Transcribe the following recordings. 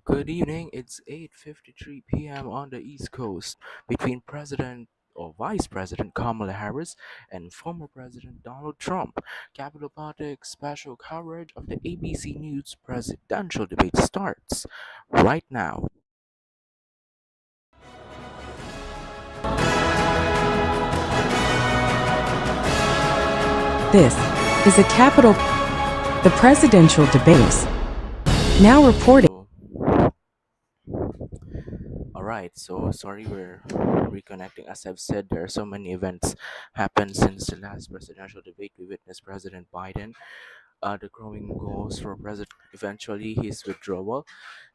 Good evening. It's 8:53 p.m. on the East Coast between President or Vice President Kamala Harris and former President Donald Trump. Capital Politics special coverage of the ABC News presidential debate starts right now. This is the presidential debates. Now reporting. All right, so sorry we're reconnecting. As I've said, there are so many events happened since the last presidential debate. We witnessed President Biden, the growing goals for president, eventually his withdrawal,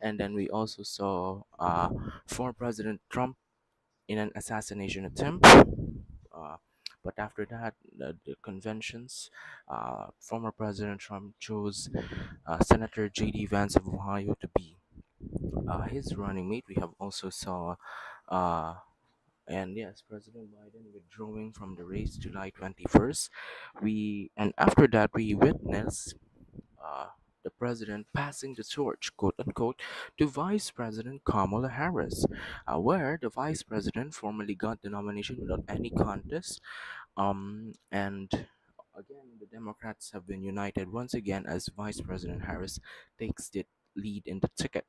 and then we also saw former President Trump in an assassination attempt. But after that, the conventions, former President Trump chose Senator J.D. Vance of Ohio to be his running mate. We have also saw uh, and yes, President Biden withdrawing from the race July 21st. And after that we witnessed uh, the president passing the torch, quote unquote, to Vice President Kamala Harris, where the vice president formally got the nomination without any contest. And again, the Democrats have been united once again as Vice President Harris takes the lead in the ticket.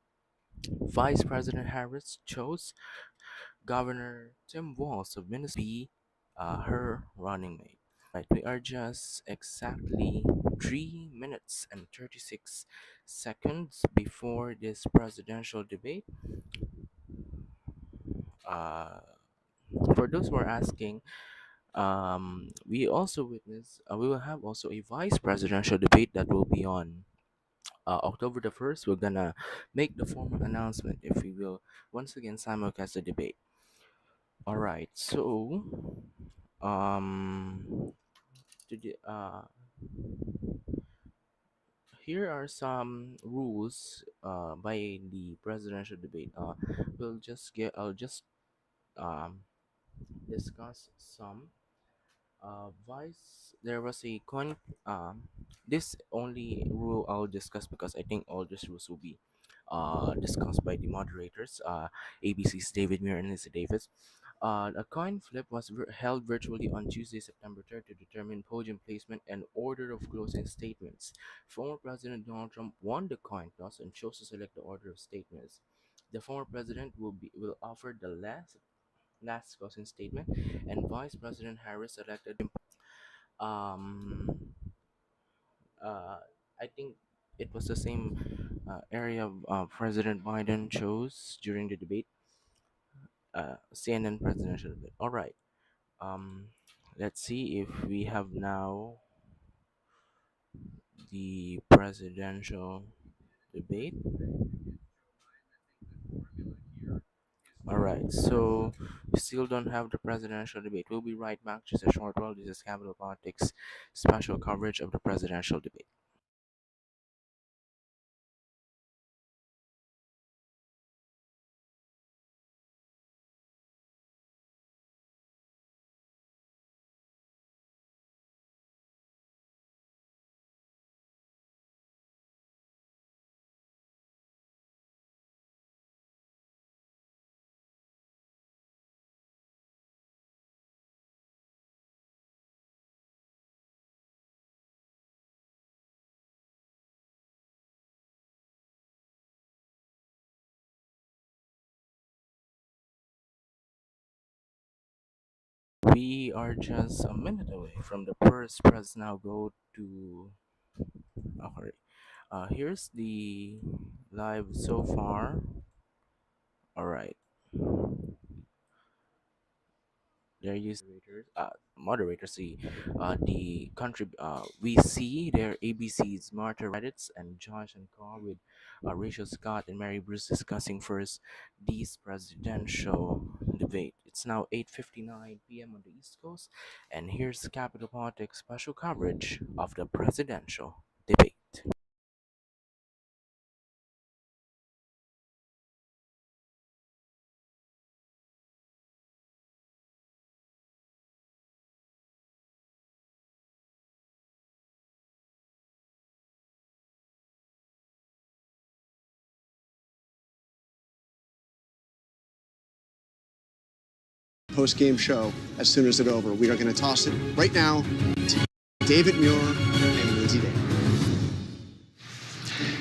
Vice President Harris chose Governor Tim Walz of Minnesota be her running mate. Right, we are just exactly 3 minutes and 36 seconds before this presidential debate. Uh, for those who are asking, we will have also a vice presidential debate that will be on October the 1st. We're gonna make the formal announcement if we will once again simulcast the debate. All right, so um, today, here are some rules by the presidential debate. I'll just um, discuss some. There was a this only rule I'll discuss because I think all these rules will be discussed by the moderators, ABC's David Muir and Lisa Davis. A coin flip was held virtually on Tuesday, September 3rd to determine podium placement and order of closing statements. Former President Donald Trump won the coin toss and chose to select the order of statements. The former president will offer the last closing statement, and Vice President Harris elected. Um, I think it was the same area President Biden chose during the debate. CNN presidential debate. All right. Um, let's see if we have now the presidential debate. All right. So we still don't have the presidential debate. We'll be right back. Just a short while. This is Capital Politics special coverage of the presidential debate. We are just a minute away from the first press. Now go to. Okay. Here's the live so far. All right. They're using moderators see the country we see their ABC's Martha Reddits and Josh and Carl with Rachel Scott and Mary Bruce discussing first this presidential debate. It's now 8:59 p.m. on the East Coast, and here's Capital Politics special coverage of the presidential debate. post-game show as soon as it's over. We are going to toss it right now to David Muir and Lindsay Davis.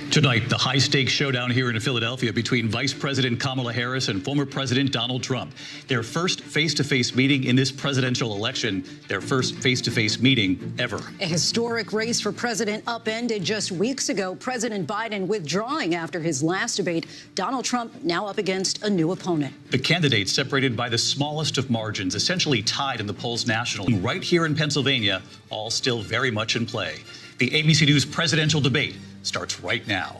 Tonight, the high-stakes showdown here in Philadelphia between Vice President Kamala Harris and former President Donald Trump. Their first face-to-face meeting in this presidential election, their first face-to-face meeting ever. A historic race for president upended just weeks ago. President Biden withdrawing after his last debate. Donald Trump now up against a new opponent. The candidates separated by the smallest of margins, essentially tied in the polls nationally. Right here in Pennsylvania, all still very much in play. The ABC News presidential debate starts right now.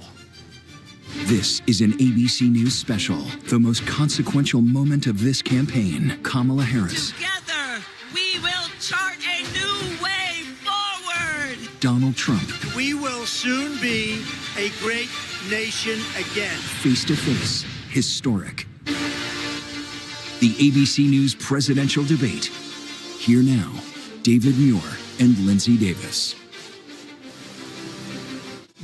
This is an ABC News special, the most consequential moment of this campaign. Kamala Harris. Together, we will chart a new way forward. Donald Trump. We will soon be a great nation again. Face to face, historic. The ABC News presidential debate. Here now, David Muir and Lindsay Davis.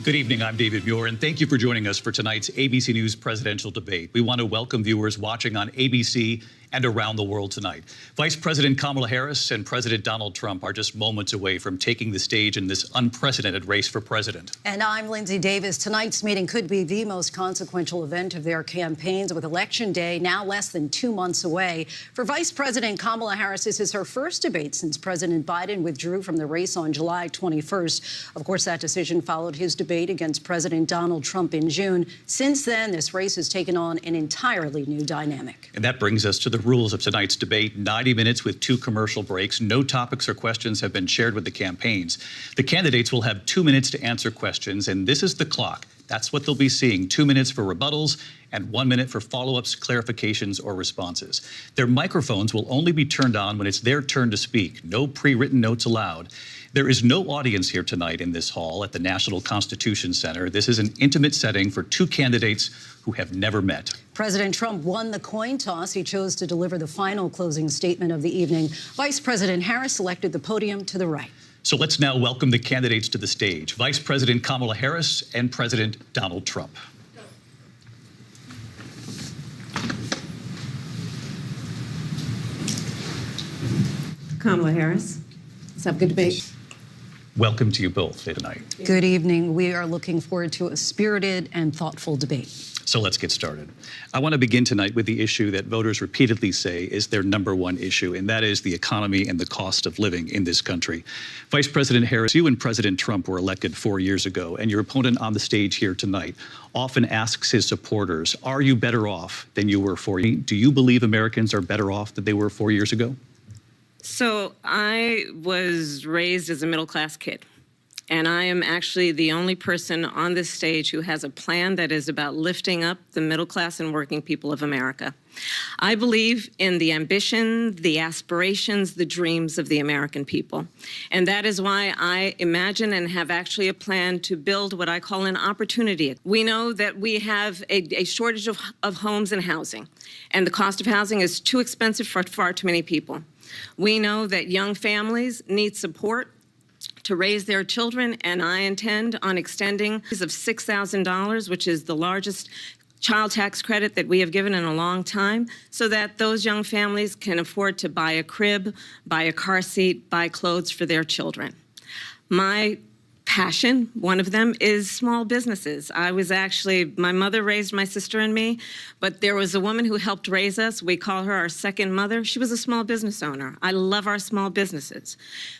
Good evening, I'm David Muir, and thank you for joining us for tonight's ABC News presidential debate. We want to welcome viewers watching on ABC and around the world tonight. Vice President Kamala Harris and President Donald Trump are just moments away from taking the stage in this unprecedented race for president. And I'm Lindsay Davis. Tonight's meeting could be the most consequential event of their campaigns, with Election Day now less than 2 months away. For Vice President Kamala Harris, this is her first debate since President Biden withdrew from the race on July 21st. Of course, that decision followed his debate against President Donald Trump in June. Since then, this race has taken on an entirely new dynamic. And that brings us to the rules of tonight's debate. 90 minutes with 2 commercial breaks. No topics or questions have been shared with the campaigns. The candidates will have 2 minutes to answer questions, and this is the clock. That's what they'll be seeing. 2 minutes for rebuttals and 1 minute for follow-ups, clarifications, or responses. Their microphones will only be turned on when it's their turn to speak. No pre-written notes allowed. There is no audience here tonight in this hall at the National Constitution Center. This is an intimate setting for 2 candidates who have never met. President Trump won the coin toss. He chose to deliver the final closing statement of the evening. Vice President Harris selected the podium to the right. So let's now welcome the candidates to the stage. Vice President Kamala Harris and President Donald Trump. Kamala Harris. Let's have a good debate. Welcome to you both tonight. Good evening. We are looking forward to a spirited and thoughtful debate. So let's get started. I want to begin tonight with the issue that voters repeatedly say is their #1 issue, and that is the economy and the cost of living in this country. Vice President Harris, you and President Trump were elected 4 years ago, and your opponent on the stage here tonight often asks his supporters, are you better off than you were 4 years ago? Do you believe Americans are better off than they were 4 years ago? So I was raised as a middle-class kid, and I am actually the only person on this stage who has a plan that is about lifting up the middle class and working people of America. I believe in the ambition, the aspirations, the dreams of the American people. And that is why I imagine and have actually a plan to build what I call an opportunity. We know that we have a shortage of homes and housing, and the cost of housing is too expensive for far too many people. We know that young families need support to raise their children, and I intend on extending of $6,000, which is the largest child tax credit that we have given in a long time, so that those young families can afford to buy a crib, buy a car seat, buy clothes for their children. My passion, one of them, is small businesses. My mother raised my sister and me, but there was a woman who helped raise us. We call her our second mother. She was a small business owner. I love our small businesses.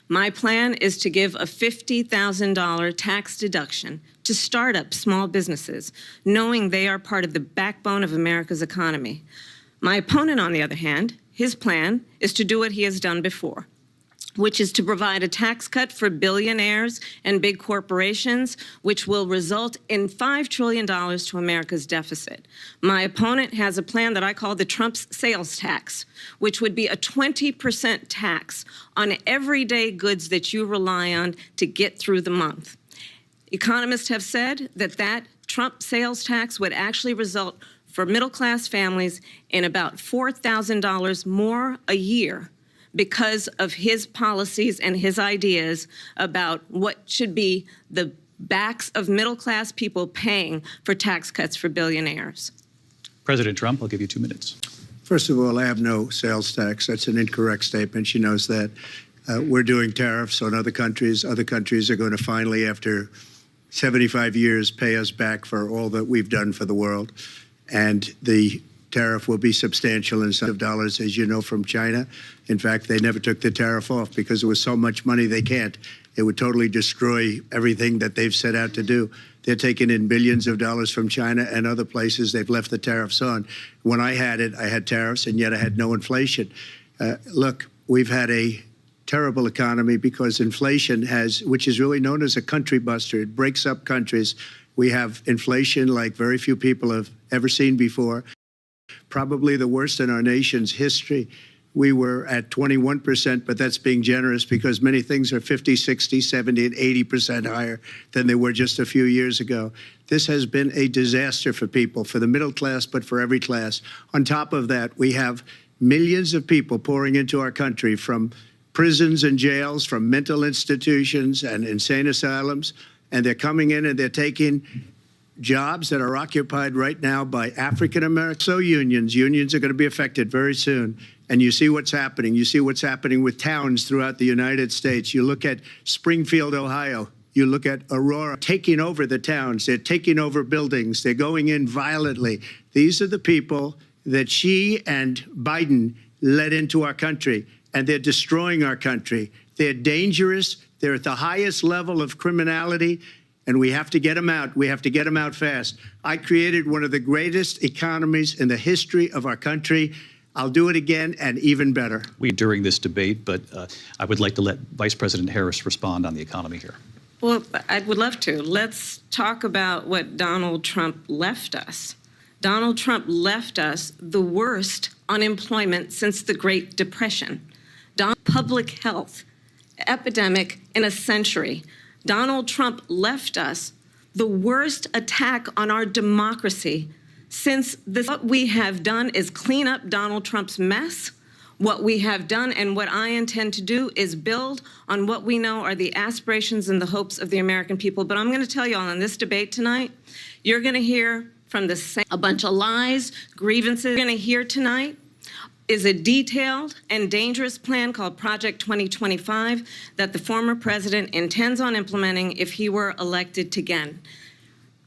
My plan is to give a $50,000 tax deduction to start up small businesses, knowing they are part of the backbone of America's economy. My opponent, on the other hand, his plan is to do what he has done before, which is to provide a tax cut for billionaires and big corporations, which will result in $5 trillion to America's deficit. My opponent has a plan that I call the Trump's sales tax, which would be a 20% tax on everyday goods that you rely on to get through the month. Economists have said that Trump sales tax would actually result for middle-class families in about $4,000 more a year, because of his policies and his ideas about what should be the backs of middle-class people paying for tax cuts for billionaires. President Trump, I'll give you 2 minutes. First of all, I have no sales tax. That's an incorrect statement. She knows that. We're doing tariffs on other countries. Other countries are going to finally, after 75 years, pay us back for all that we've done for the world. And the tariff will be substantial in sums of dollars, as you know, from China. In fact, they never took the tariff off because there was so much money they can't. It would totally destroy everything that they've set out to do. They're taking in billions of dollars from China and other places. They've left the tariffs on. When I had it, I had tariffs, and yet I had no inflation. Look, we've had a terrible economy because inflation which is really known as a country buster. It breaks up countries. We have inflation like very few people have ever seen before, probably the worst in our nation's history. We were at 21%, but that's being generous because many things are 50, 60, 70, and 80% higher than they were just a few years ago. This has been a disaster for people, for the middle class, but for every class. On top of that, we have millions of people pouring into our country from prisons and jails, from mental institutions and insane asylums, and they're coming in and they're taking jobs that are occupied right now by African Americans. So unions are going to be affected very soon. And you see what's happening. You see what's happening with towns throughout the United States. You look at Springfield, Ohio. You look at Aurora, taking over the towns. They're taking over buildings. They're going in violently. These are the people that she and Biden led into our country, and they're destroying our country. They're dangerous. They're at the highest level of criminality, and we have to get them out. We have to get them out fast. I created one of the greatest economies in the history of our country. I'll do it again and even better. During this debate, but I would like to let Vice President Harris respond on the economy here. Well, I would love to. Let's talk about what Donald Trump left us. Donald Trump left us the worst unemployment since the Great Depression. Public health epidemic in a century. Donald Trump left us the worst attack on our democracy since what we have done is clean up Donald Trump's mess. What we have done and what I intend to do is build on what we know are the aspirations and the hopes of the American people. But I'm going to tell you all in this debate tonight, you're going to hear from a bunch of lies, grievances. You're going to hear tonight is a detailed and dangerous plan called Project 2025 that the former president intends on implementing if he were elected again.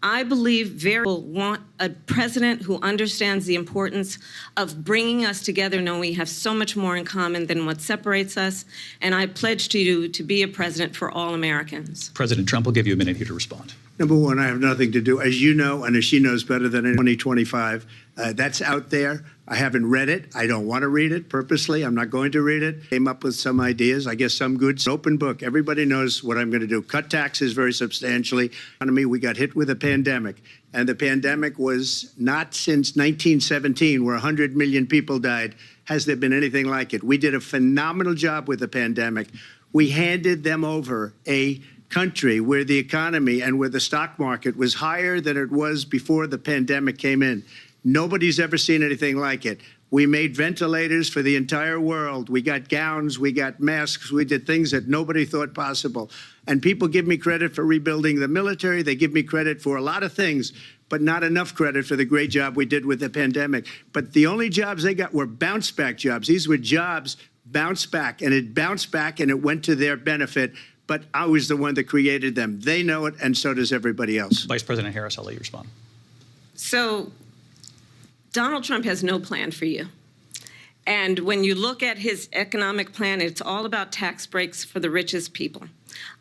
I believe people want a president who understands the importance of bringing us together, knowing we have so much more in common than what separates us, and I pledge to you to be a president for all Americans. President Trump will give you a minute here to respond. Number one, I have nothing to do, as you know, and as she knows better than 2025. That's out there. I haven't read it. I don't want to read it purposely. I'm not going to read it. Came up with some ideas. I guess some good. Open book. Everybody knows what I'm going to do. Cut taxes very substantially. We got hit with a pandemic, and the pandemic was not since 1917, where 100 million people died. Has there been anything like it? We did a phenomenal job with the pandemic. We handed them over a country where the economy and where the stock market was higher than it was before the pandemic came in. Nobody's ever seen anything like it. We made ventilators for the entire world. We got gowns, we got masks, we did things that nobody thought possible. And people give me credit for rebuilding the military. They give me credit for a lot of things, but not enough credit for the great job we did with the pandemic. But the only jobs they got were bounce back jobs. These were jobs bounced back, and it bounced back and it went to their benefit. But I was the one that created them. They know it, and so does everybody else. Vice President Harris, I'll let you respond. So Donald Trump has no plan for you. And when you look at his economic plan, it's all about tax breaks for the richest people.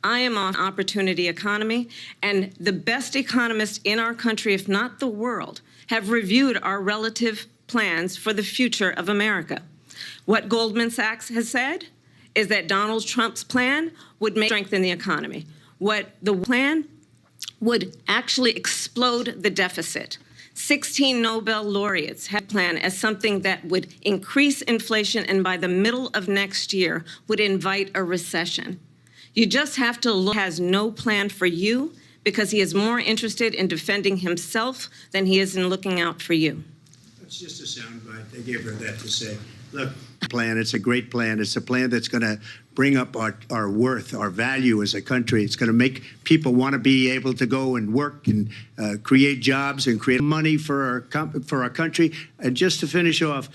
I am on opportunity economy, and the best economists in our country, if not the world, have reviewed our relative plans for the future of America. What Goldman Sachs has said is that Donald Trump's plan would strengthen the economy. What the plan would actually explode the deficit. 16 Nobel laureates had a plan as something that would increase inflation and by the middle of next year would invite a recession. You just have to look. He has no plan for you because he is more interested in defending himself than he is in looking out for you. That's just a soundbite. They gave her that to say. Look, plan. It's a great plan. It's a plan that's going to bring up our worth, our value as a country. It's going to make people want to be able to go and work and create jobs and create money for our country. And just to finish off,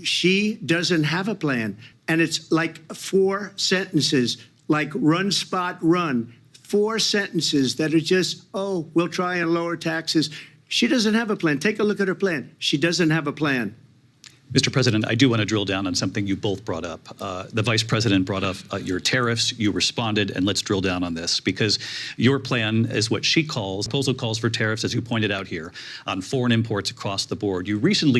She doesn't have a plan. And it's like 4 sentences, like run, spot, run. 4 sentences that are just, oh, we'll try and lower taxes. She doesn't have a plan. Take a look at her plan. She doesn't have a plan. Mr. President, I do want to drill down on something you both brought up. The Vice President brought up your tariffs. You responded, and let's drill down on this, because your plan is what she calls, proposal calls for tariffs, as you pointed out here, on foreign imports across the board. You recently